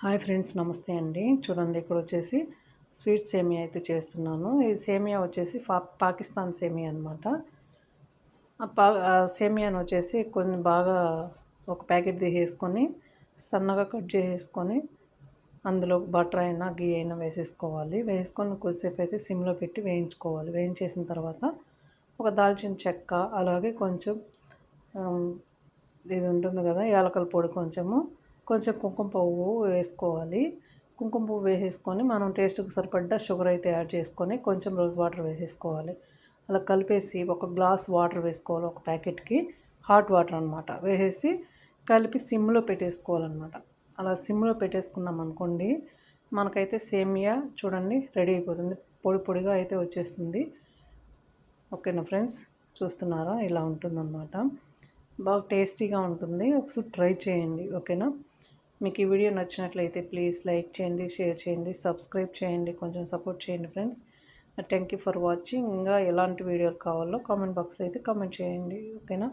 Hi friends, నమస్తే అండి. చూడండి, ఇక్కడ వచ్చేసి స్వీట్ సేమియా అయితే చేస్తున్నాను. ఈ సేమియా వచ్చేసి పాకిస్తాన్ సేమియా అనమాట. సేమియాను వచ్చేసి కొన్ని బాగా ఒక ప్యాకెట్ తీసేసుకొని సన్నగా కట్ చేసేసుకొని అందులో బటర్ అయినా గీ అయినా వేసేసుకోవాలి. వేసుకొని కొద్దిసేపు అయితే సిమ్లో పెట్టి వేయించుకోవాలి. వేయించేసిన తర్వాత ఒక దాల్చిన చెక్క, అలాగే కొంచెం ఇది ఉంటుంది కదా, యాలకల పొడి కొంచెం కుంకుమ పువ్వు వేసుకోవాలి. కుంకుమ పువ్వు వేసేసుకొని మనం టేస్ట్కి సరిపడ్డ షుగర్ అయితే యాడ్ చేసుకొని కొంచెం రోజ్ వాటర్ వేసేసుకోవాలి. అలా కలిపేసి ఒక గ్లాస్ వాటర్ వేసుకోవాలి. ఒక ప్యాకెట్కి హాట్ వాటర్ అనమాట వేసేసి కలిపి సిమ్లో పెట్టేసుకోవాలన్నమాట. అలా సిమ్లో పెట్టేసుకున్నాం అనుకోండి, మనకైతే సేమియా చూడండి రెడీ అయిపోతుంది. పొడి పొడిగా అయితే వచ్చేస్తుంది. ఓకేనా ఫ్రెండ్స్, చూస్తున్నారా? ఇలా ఉంటుందన్నమాట. బాగా టేస్టీగా ఉంటుంది. ఒకసారి ట్రై చేయండి. ఓకేనా? మీకు ఈ వీడియో నచ్చినట్లయితే ప్లీజ్ లైక్ చేయండి, షేర్ చేయండి, సబ్స్క్రైబ్ చేయండి, కొంచెం సపోర్ట్ చేయండి friends. Thank you for watching. ఇంకా ఎలాంటి వీడియోలు కావాలో కామెంట్ బాక్స్లో అయితే కామెంట్ చేయండి. ఓకేనా?